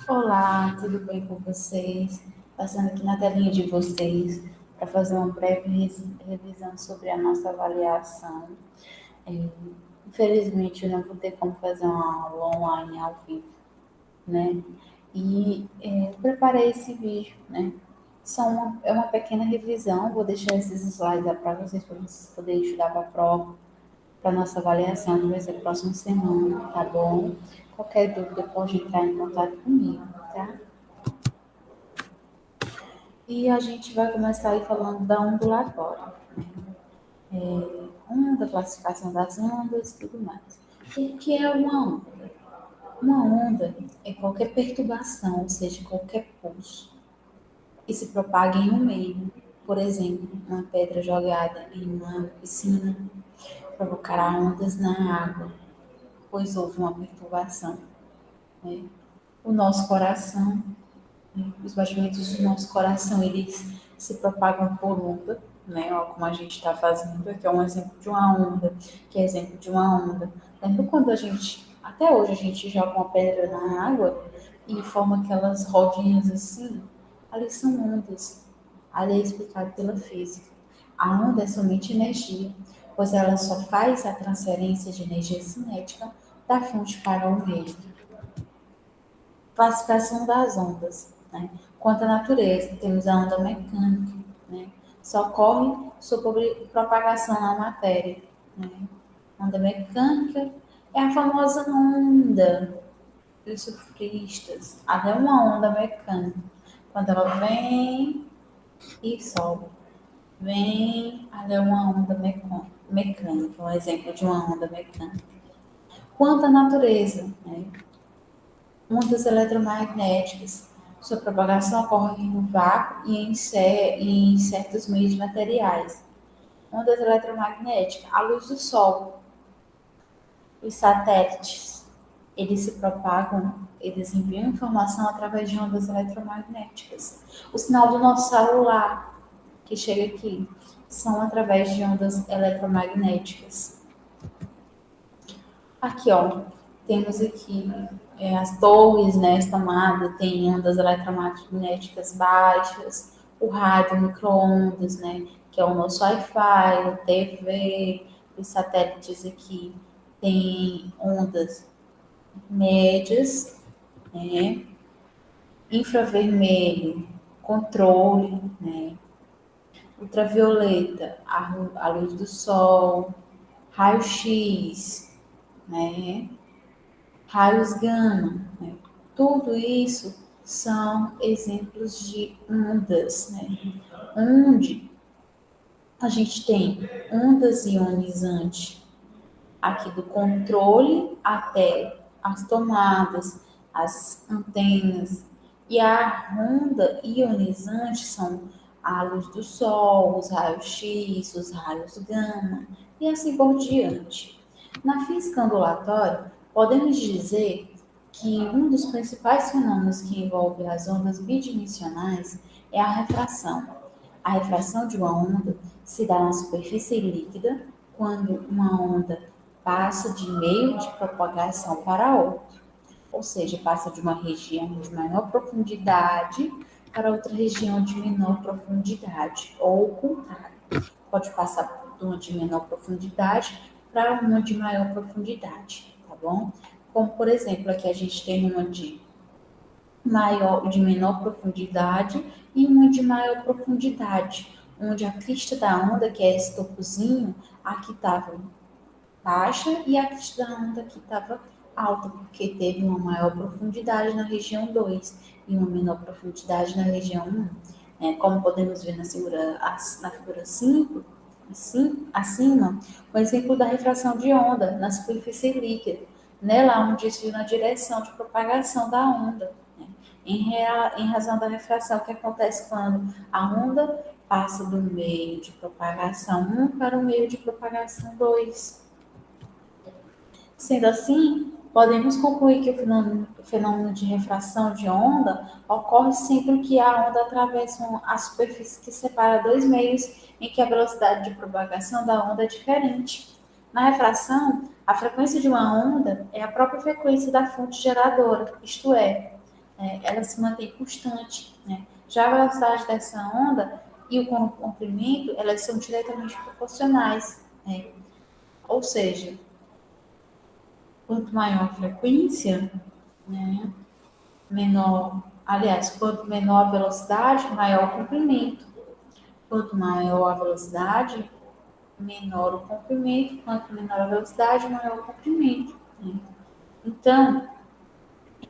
Olá, tudo bem com vocês? Passando aqui na telinha de vocês para fazer uma breve revisão sobre a nossa avaliação. É, Infelizmente, eu não vou ter como fazer uma aula online ao vivo, né? Eu preparei esse vídeo, né? É uma pequena revisão, vou deixar esses slides para vocês poderem estudar para a prova, para nossa avaliação, que vai ser próxima semana, tá bom? Qualquer dúvida pode entrar em contato comigo, tá? E a gente vai começar aí falando da ondulatória, onda, classificação das ondas e tudo mais. O que é uma onda? Uma onda é qualquer perturbação, ou seja, qualquer pulso, que se propaga em um meio. Por exemplo, uma pedra jogada em uma piscina provocará ondas na água, pois houve uma perturbação, né? O nosso coração, os batimentos do nosso coração, eles se propagam por onda, né? Ó, como a gente está fazendo, aqui é um exemplo de uma onda, que é exemplo de uma onda. Lembra quando até hoje a gente joga uma pedra na água e forma aquelas rodinhas assim? Ali são ondas. Ali é explicado pela física. A onda é somente energia, pois ela só faz a transferência de energia cinética da fonte para o meio. Classificação das ondas. Né? Quanto à natureza, temos a onda mecânica, né? Só ocorre sobre propagação na matéria. Né? Onda mecânica é a famosa onda dos surfistas. Até uma onda mecânica. Quando ela vem e sobe. Vem, até uma onda mecânica. Um exemplo de uma onda mecânica. Quanto à natureza, né? Ondas eletromagnéticas. Sua propagação ocorre no vácuo e em certos meios materiais. Ondas eletromagnéticas, a luz do Sol, os satélites, eles se propagam, eles enviam informação através de ondas eletromagnéticas. O sinal do nosso celular, que chega aqui, são através de ondas eletromagnéticas. Aqui, ó, temos aqui as torres, né, as tomadas, tem ondas eletromagnéticas baixas, o rádio, o micro-ondas, né, que é o nosso Wi-Fi, o TV, os satélites aqui tem ondas médias, né, infravermelho, controle, né, ultravioleta, a luz do sol, raio-x, né, raios gama, né? Tudo isso são exemplos de ondas, né? Onde a gente tem ondas ionizantes aqui do controle até as tomadas, as antenas, e a onda ionizante são a luz do sol, os raios X, os raios gama e assim por diante. Na física ondulatória, podemos dizer que um dos principais fenômenos que envolve as ondas bidimensionais é a refração. A refração de uma onda se dá na superfície líquida quando uma onda passa de meio de propagação para outro, ou seja, passa de uma região de maior profundidade para outra região de menor profundidade, ou o contrário. Pode passar de uma de menor profundidade para uma de maior profundidade, tá bom? Como, por exemplo, aqui a gente tem uma de menor profundidade e uma de maior profundidade, onde a crista da onda, que é esse topozinho, aqui estava baixa e a crista da onda aqui estava alta, porque teve uma maior profundidade na região 2 e uma menor profundidade na região 1. Como podemos ver na figura 5, assim, acima, o exemplo da refração de onda na superfície líquida, nela há um desvio na direção de propagação da onda, né? Em razão da refração que acontece quando a onda passa do meio de propagação 1 para o meio de propagação 2. Sendo assim, podemos concluir que o fenômeno de refração de onda ocorre sempre que a onda atravessa a superfície que separa dois meios em que a velocidade de propagação da onda é diferente. Na refração, a frequência de uma onda é a própria frequência da fonte geradora, isto é, ela se mantém constante, né? Já a velocidade dessa onda e o comprimento, elas são diretamente proporcionais, né? Ou seja, quanto maior a frequência, né, menor, aliás, quanto menor a velocidade, maior o comprimento. Quanto maior a velocidade, menor o comprimento. Quanto menor a velocidade, maior o comprimento, né? Então,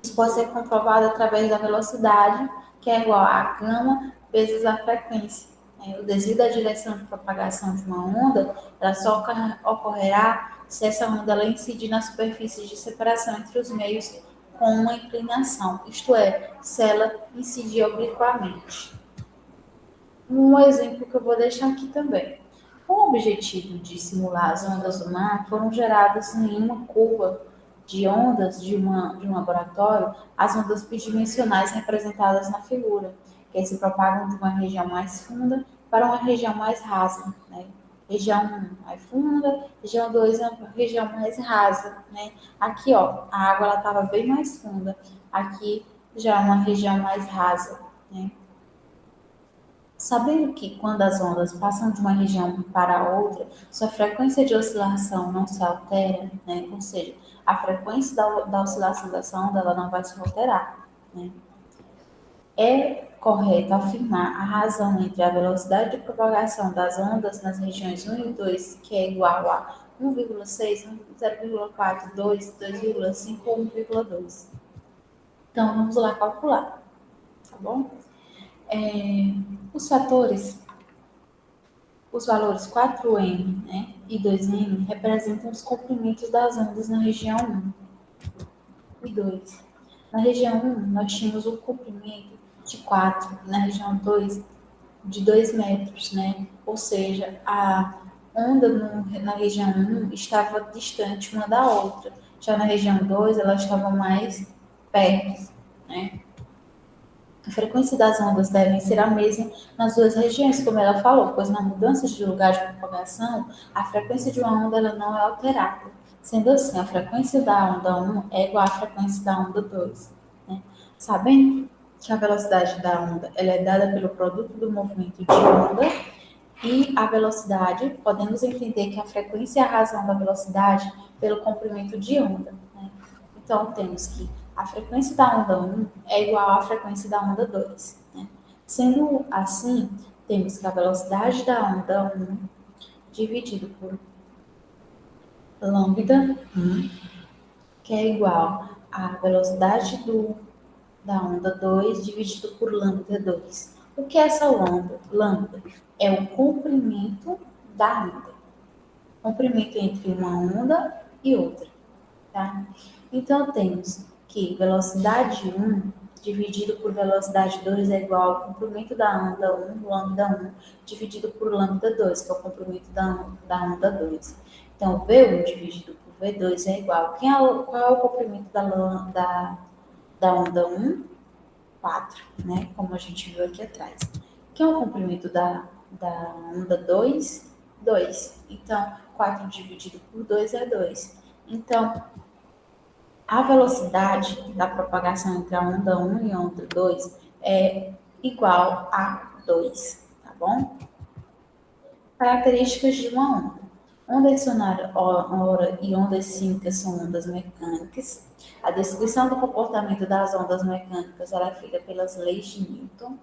isso pode ser comprovado através da velocidade, que é igual a gama vezes a frequência. O desvio da direção de propagação de uma onda, ela só ocorrerá se essa onda ela incidir na superfície de separação entre os meios com uma inclinação, isto é, se ela incidir obliquamente. Um exemplo que eu vou deixar aqui também. Com o objetivo de simular as ondas do mar, foram geradas em uma curva de ondas de um laboratório as ondas bidimensionais representadas na figura, que se propagam de uma região mais funda para uma região mais rasa, né? Região 1 mais funda, região 2 é uma região mais rasa, né? Aqui, ó, a água ela estava bem mais funda, aqui já é uma região mais rasa, né? Sabendo que, quando as ondas passam de uma região para outra, sua frequência de oscilação não se altera, né? Ou seja, a frequência da oscilação dessa onda ela não vai se alterar, né? É correto afirmar a razão entre a velocidade de propagação das ondas nas regiões 1 e 2, que é igual a 1,6, 0,4, 2, 2,5 ou 1,2. Então, vamos lá calcular, tá bom? Os fatores. Os valores 4M, né, e 2M representam os comprimentos das ondas na região 1 e 2. Na região 1, nós tínhamos um comprimento de 4, na região 2, de 2 metros, né? Ou seja, a onda na região 1 estava distante uma da outra. Já na região 2, ela estava mais perto, né? A frequência das ondas deve ser a mesma nas duas regiões, como ela falou, pois na mudança de lugar de propagação, a frequência de uma onda ela não é alterada. Sendo assim, a frequência da onda 1 é igual à frequência da onda 2. Né? Sabendo que a velocidade da onda ela é dada pelo produto do movimento de onda e a velocidade, podemos entender que a frequência é a razão da velocidade pelo comprimento de onda. Né? Então, temos que a frequência da onda 1 é igual à frequência da onda 2. Né? Sendo assim, temos que a velocidade da onda 1 dividido por lambda 1, que é igual à velocidade da onda 2 dividido por lambda 2. O que é essa lambda? Lambda é o comprimento da onda. Comprimento entre uma onda e outra. Tá? Então, temos que velocidade 1 dividido por velocidade 2 é igual ao comprimento da onda 1, lambda 1, dividido por lambda 2, que é o comprimento da onda 2. Então, V1 dividido por V2 é igual. Qual é o comprimento da onda 1? 4, né? Como a gente viu aqui atrás. Quem é o comprimento da onda 2? 2. Então, 4 dividido por 2 é 2. Então, a velocidade da propagação entre a onda 1 e a onda 2 é igual a 2, tá bom? Características de uma onda. Ondas sonora e ondas síncronas são ondas mecânicas. A descrição do comportamento das ondas mecânicas ela é feita pelas leis de Newton.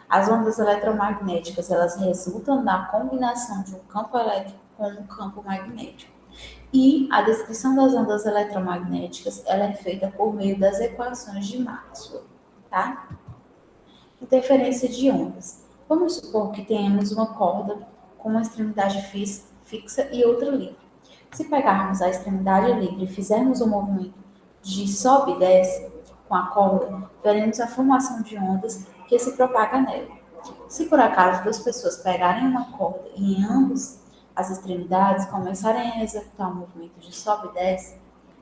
As ondas eletromagnéticas elas resultam da combinação de um campo elétrico com um campo magnético. E a descrição das ondas eletromagnéticas ela é feita por meio das equações de Maxwell, tá? Interferência de ondas. Vamos supor que tenhamos uma corda com uma extremidade fixa e outra livre. Se pegarmos a extremidade livre e fizermos um movimento de sobe e desce com a corda, veremos a formação de ondas que se propaga nela. Se por acaso duas pessoas pegarem uma corda e em ambas as extremidades começarem a executar um movimento de sobe e desce,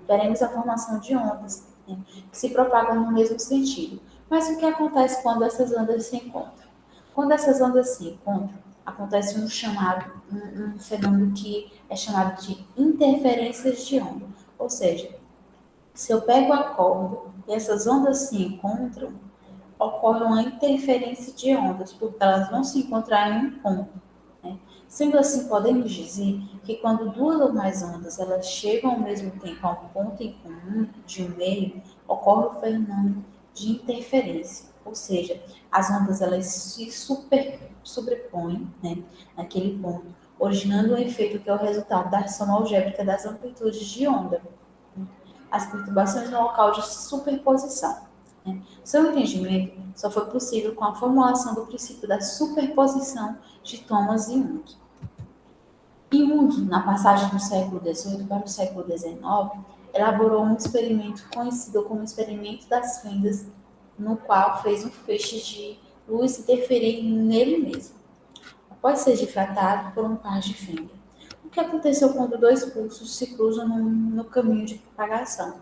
veremos a formação de ondas, né, que se propagam no mesmo sentido. Mas o que acontece quando essas ondas se encontram? Quando essas ondas se encontram, acontece um fenômeno que é chamado de interferências de onda. Ou seja, se eu pego a corda e essas ondas se encontram, ocorre uma interferência de ondas, porque elas vão se encontrar em um ponto. Né? Sendo assim, podemos dizer que quando duas ou mais ondas elas chegam ao mesmo tempo a um ponto em comum de um meio, ocorre o fenômeno de interferência, ou seja, as ondas elas se sobrepõem, né, naquele ponto, originando um efeito que é o resultado da soma algébrica das amplitudes de onda, as perturbações no local de superposição. Né? Seu entendimento só foi possível com a formulação do princípio da superposição de Thomas e Young. Jung, na passagem do século XVIII para o século XIX, elaborou um experimento conhecido como experimento das fendas, no qual fez um feixe de luz interferir nele mesmo, após ser difratado por um par de fendas. O que aconteceu quando dois pulsos se cruzam no caminho de propagação?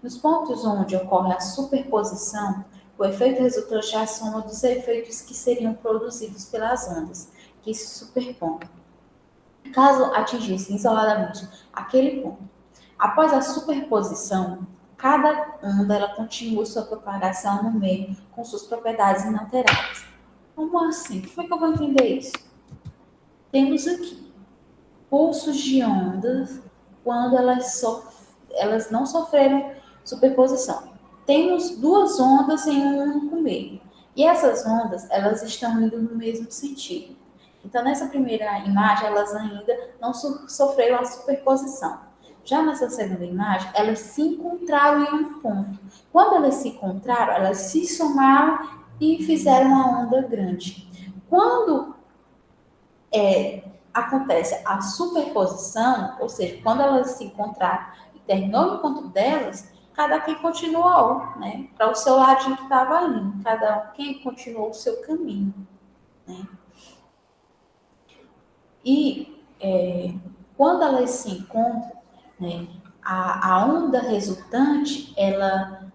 Nos pontos onde ocorre a superposição, o efeito resultante é a soma dos efeitos que seriam produzidos pelas ondas que se superpõem, caso atingissem isoladamente aquele ponto. Após a superposição, cada onda ela continua sua propagação no meio com suas propriedades inalteráveis. Como assim? Como é que eu vou entender isso? Temos aqui pulsos de ondas quando elas não sofreram superposição. Temos duas ondas em um único meio. E essas ondas, elas estão indo no mesmo sentido. Então, nessa primeira imagem, elas ainda não sofreram a superposição. Já nessa segunda imagem, elas se encontraram em um ponto. Quando elas se encontraram, elas se somaram e fizeram uma onda grande. Quando acontece a superposição, ou seja, quando elas se encontraram e terminou o encontro delas, cada quem continuou, né, para o seu ladinho que estava indo, cada quem continuou o seu caminho, né. E quando elas se encontram, né, a onda resultante, ela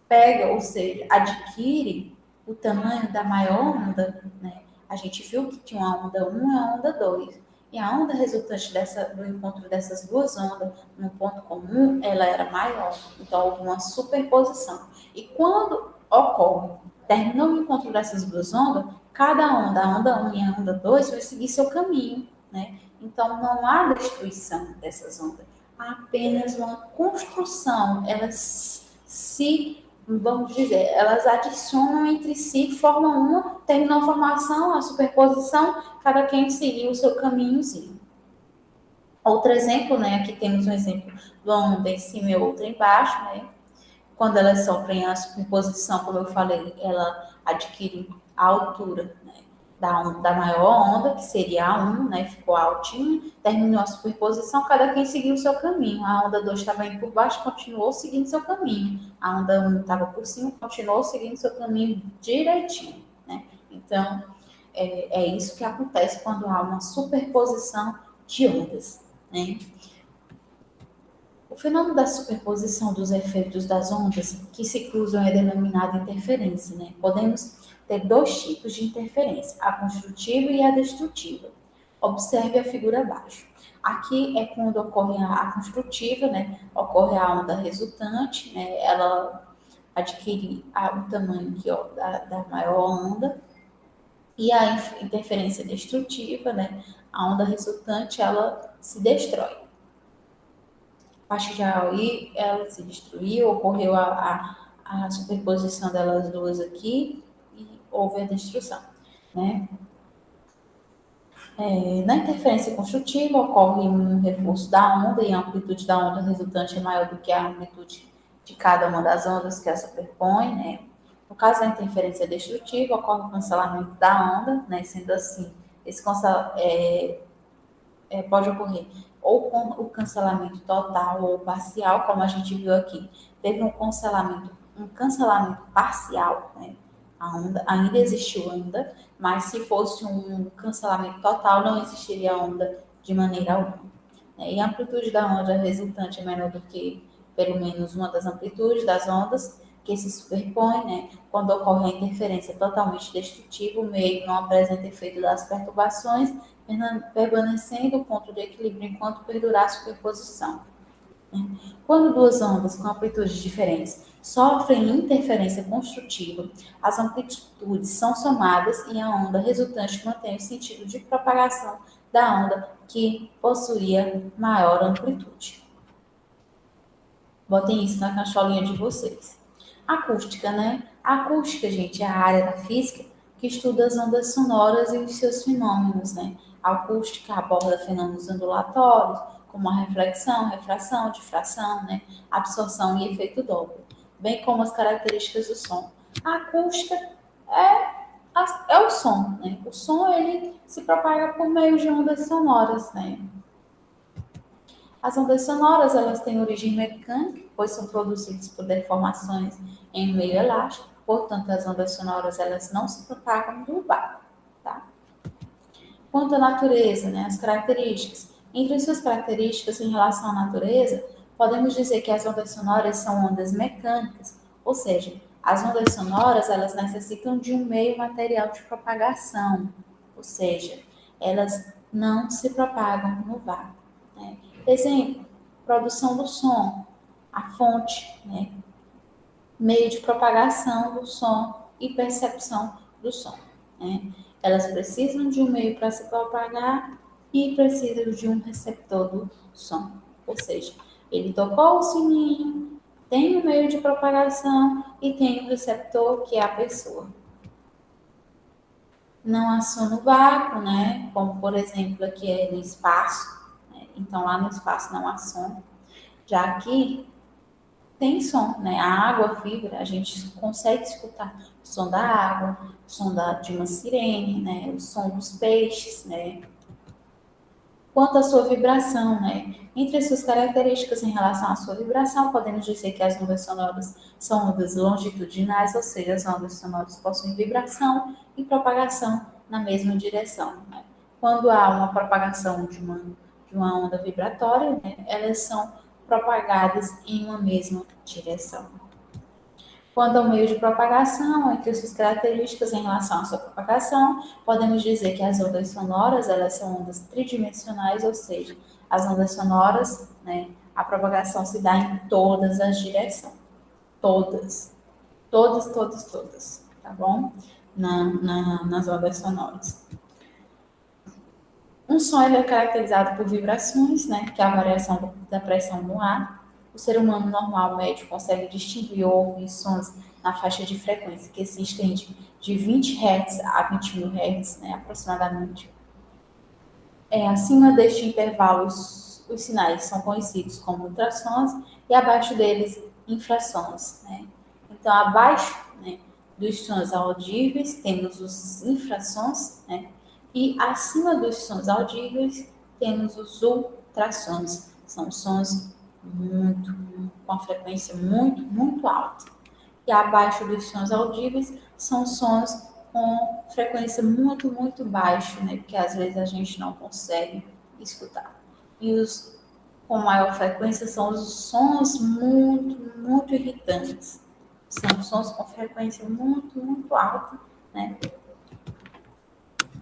pega, ou seja, adquire o tamanho da maior onda, né? A gente viu que tinha uma onda 1 e a onda 2. E a onda resultante do encontro dessas duas ondas no ponto comum, ela era maior. Então, houve uma superposição. E quando ocorre, terminou o encontro dessas duas ondas, cada onda, a onda 1 e a onda 2, vai seguir seu caminho, né? Então, não há destruição dessas ondas. Há apenas uma construção. Elas se vamos dizer, elas adicionam entre si, formam uma, terminam a formação, a superposição, cada quem seguiu o seu caminhozinho. Outro exemplo, né? Aqui temos um exemplo de uma onda em cima e outra embaixo, né? Quando elas sofrem a superposição, como eu falei, ela adquire a altura, né, da maior onda, que seria a 1, né, ficou altinha, terminou a superposição, cada quem seguiu o seu caminho. A onda 2 estava indo por baixo, continuou seguindo seu caminho. A onda 1 estava por cima, continuou seguindo seu caminho direitinho. Né? Então, é isso que acontece quando há uma superposição de ondas. Né? O fenômeno da superposição dos efeitos das ondas que se cruzam é denominado interferência. Né? Podemos ter dois tipos de interferência, a construtiva e a destrutiva. Observe a figura abaixo. Aqui é quando ocorre a construtiva, né? Ocorre a onda resultante, né? Ela adquire o tamanho aqui, ó, da maior onda, e a interferência destrutiva, né? A onda resultante, ela se destrói. A partir de aí, ela se destruiu, ocorreu a superposição delas duas aqui e houve a destruição. Né? Na interferência construtiva, ocorre um reforço da onda e a amplitude da onda resultante é maior do que a amplitude de cada uma das ondas que a superpõe. Né? No caso da interferência destrutiva, ocorre o cancelamento da onda, né? Sendo assim, esse pode ocorrer ou com o cancelamento total ou parcial, como a gente viu aqui. Teve um cancelamento parcial, né? A onda ainda existiu onda, mas se fosse um cancelamento total, não existiria onda de maneira alguma. Né? E a amplitude da onda resultante é menor do que pelo menos uma das amplitudes das ondas que se superpõem, né? Quando ocorre a interferência totalmente destrutiva, o meio não apresenta efeito das perturbações, permanecendo o ponto de equilíbrio enquanto perdurar a superposição. Quando duas ondas com amplitudes diferentes sofrem interferência construtiva, as amplitudes são somadas e a onda resultante mantém o sentido de propagação da onda que possuía maior amplitude. Botem isso na cacholinha de vocês. Acústica, né? A acústica, gente, é a área da física que estuda as ondas sonoras e os seus fenômenos, né? A acústica aborda fenômenos ondulatórios, como a reflexão, refração, difração, né? Absorção e efeito Doppler, bem como as características do som. A acústica é o som, né? O som, ele se propaga por meio de ondas sonoras, né? As ondas sonoras, elas têm origem mecânica, pois são produzidas por deformações em um meio elástico. Portanto, as ondas sonoras, elas não se propagam no vácuo, tá? Quanto à natureza, né, as características. Entre suas características em relação à natureza, podemos dizer que as ondas sonoras são ondas mecânicas, ou seja, as ondas sonoras, elas necessitam de um meio material de propagação, ou seja, elas não se propagam no vácuo, né? Exemplo, produção do som, a fonte, né? Meio de propagação do som e percepção do som, né? Elas precisam de um meio para se propagar e precisam de um receptor do som. Ou seja, ele tocou o sininho, tem um meio de propagação e tem o receptor, que é a pessoa. Não há som no vácuo, né? Como, por exemplo, aqui é no espaço, né? Então, lá no espaço não há som. Já aqui tem som, né? A água, a fibra, a gente consegue escutar o som da água, o som de uma sirene, né? O som dos peixes, né? Quanto à sua vibração, né? Entre as suas características em relação à sua vibração, podemos dizer que as ondas sonoras são ondas longitudinais, ou seja, as ondas sonoras possuem vibração e propagação na mesma direção, né? Quando há uma propagação de uma onda vibratória, né, elas são propagadas em uma mesma direção. Quanto ao meio de propagação, entre suas características em relação à sua propagação, podemos dizer que as ondas sonoras, elas são ondas tridimensionais, ou seja, as ondas sonoras, né, a propagação se dá em todas as direções. Todas. Todas, todas, todas. Tá bom? Nas ondas sonoras. Um som ele é caracterizado por vibrações, né, que é a variação da pressão no ar. O ser humano normal médio consegue distinguir ou ouvir sons na faixa de frequência que se estende de 20 Hz a 20.000 Hz, né, aproximadamente. Acima deste intervalo, os sinais são conhecidos como ultrassons e abaixo deles, infrassons, né? Então, abaixo, né, dos sons audíveis, temos os infrassons, né? E acima dos sons audíveis, temos os ultrassons. São sons com a frequência muito alta. E abaixo dos sons audíveis são sons com frequência muito baixa, né? Porque às vezes a gente não consegue escutar. E os com maior frequência são os sons muito irritantes. São sons com frequência muito alta, né?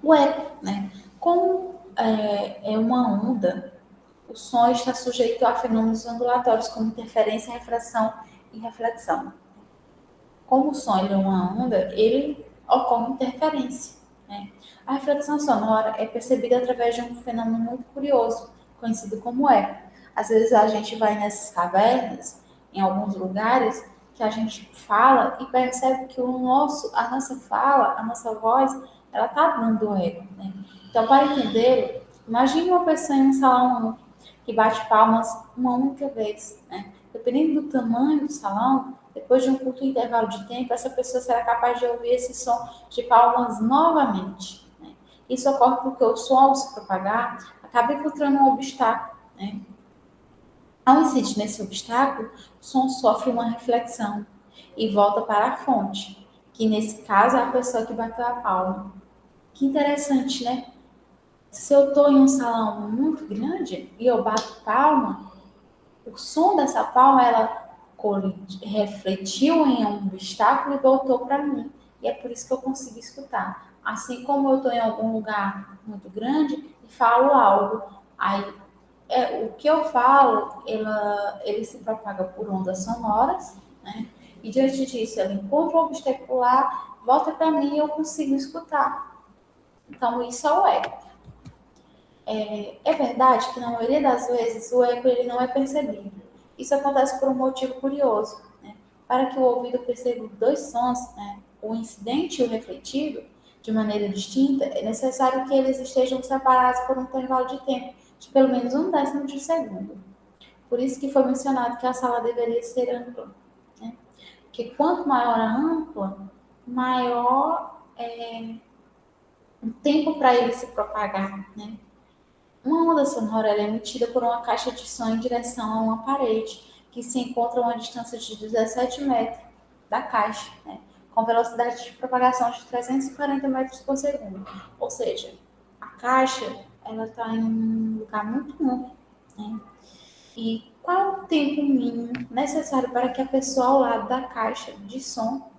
O eco, né? Como é uma onda, o som está sujeito a fenômenos ondulatórios como interferência, refração e reflexão. Como o som é uma onda, ele ocorre interferência, né? A reflexão sonora é percebida através de um fenômeno muito curioso, conhecido como eco. Às vezes a gente vai nessas cavernas, em alguns lugares, que a gente fala e percebe que a nossa fala, a nossa voz, ela está dando eco, né? Então, para entender, imagine uma pessoa em um salão que bate palmas uma única vez, né? Dependendo do tamanho do salão, depois de um curto intervalo de tempo, essa pessoa será capaz de ouvir esse som de palmas novamente, né? Isso ocorre porque o som, ao se propagar, acaba encontrando um obstáculo, né? Ao incidir nesse obstáculo, o som sofre uma reflexão e volta para a fonte, que nesse caso é a pessoa que bateu a palma. Que interessante, né? Se eu estou em um salão muito grande e eu bato palma, o som dessa palma, ela refletiu em um obstáculo e voltou para mim. E é por isso que eu consigo escutar. Assim como eu estou em algum lugar muito grande e falo algo, aí o que eu falo, ele se propaga por ondas sonoras, né? E diante disso, ela encontra o obstacular, volta para mim e eu consigo escutar. Então, isso é o eco. É verdade que na maioria das vezes o eco ele não é percebido. Isso acontece por um motivo curioso. Né? Para que o ouvido perceba dois sons, né, o incidente e o refletido, de maneira distinta, é necessário que eles estejam separados por um intervalo de tempo de pelo menos um décimo de segundo. Por isso que foi mencionado que a sala deveria ser ampla. Né? Porque quanto maior a ampla, maior o tempo para ele se propagar. Né? Uma onda sonora é emitida por uma caixa de som em direção a uma parede, que se encontra a uma distância de 17 metros da caixa, né? Com velocidade de propagação de 340 metros por segundo. Ou seja, a caixa ela está em um lugar muito amplo. Né? E qual é o tempo mínimo necessário para que a pessoa ao lado da caixa de som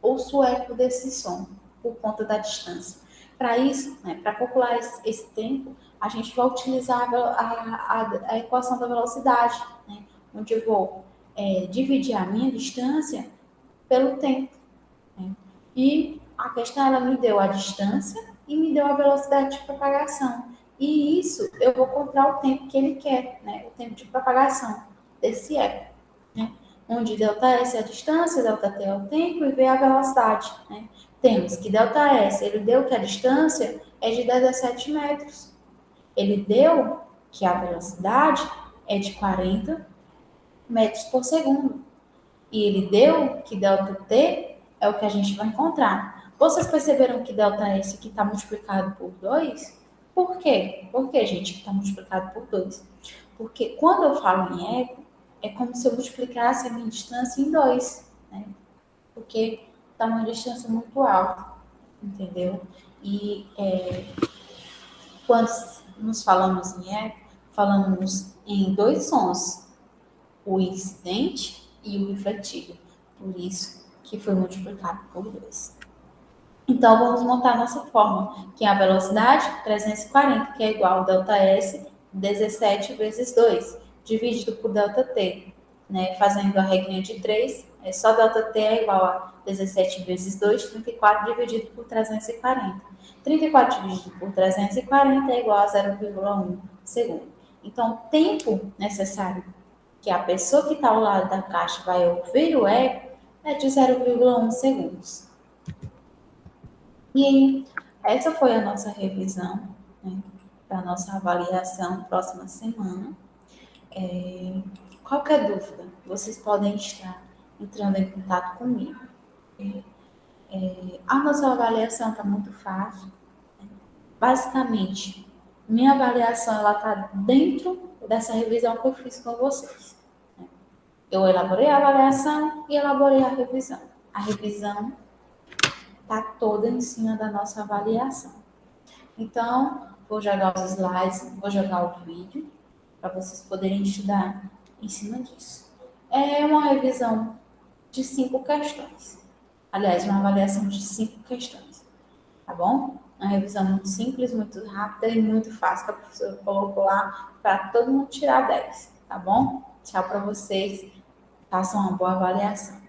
ouça o eco desse som, por conta da distância? Para isso, né, para calcular esse tempo, a gente vai utilizar a equação da velocidade, né, onde eu vou dividir a minha distância pelo tempo. Né? E a questão, ela me deu a distância e me deu a velocidade de propagação. E isso eu vou contar o tempo que ele quer, né? O tempo de propagação desse eco. Né? Onde ΔS é a distância, ΔT é o tempo e V é a velocidade. Né? Temos que ΔS, ele deu que a distância é de 17 metros. Ele deu que a velocidade é de 40 metros por segundo. E ele deu que ΔT é o que a gente vai encontrar. Vocês perceberam que ΔS aqui está multiplicado por 2? Por quê? Por que, gente, que está multiplicado por 2? Porque quando eu falo em eco, é como se eu multiplicasse a minha distância em 2, né? Porque está uma distância muito alta, entendeu? E quando nos falamos em eco, falamos em dois sons, o incidente e o refletido. Por isso que foi multiplicado por 2. Então, vamos montar a nossa fórmula, que é a velocidade 340, que é igual a ΔS 17 vezes 2, dividido por ΔT. Né? Fazendo a regrinha de 3, só ΔT é igual a 17 vezes 2, 34 dividido por 340. 34 dividido por 340 é igual a 0,1 segundo. Então, o tempo necessário que a pessoa que está ao lado da caixa vai ouvir o eco é de 0,1 segundos. E essa foi a nossa revisão, né, para a nossa avaliação próxima semana. Qualquer dúvida, vocês podem estar entrando em contato comigo. A nossa avaliação está muito fácil. Basicamente, minha avaliação está dentro dessa revisão que eu fiz com vocês. Eu elaborei a avaliação e elaborei a revisão. A revisão está toda em cima da nossa avaliação. Então, vou jogar os slides, vou jogar o vídeo para vocês poderem estudar em cima disso. É uma revisão de 5 questões. Aliás, uma avaliação de 5 questões, tá bom? Uma revisão muito simples, muito rápida e muito fácil que a professora colocou lá para todo mundo tirar 10, tá bom? Tchau para vocês, façam uma boa avaliação.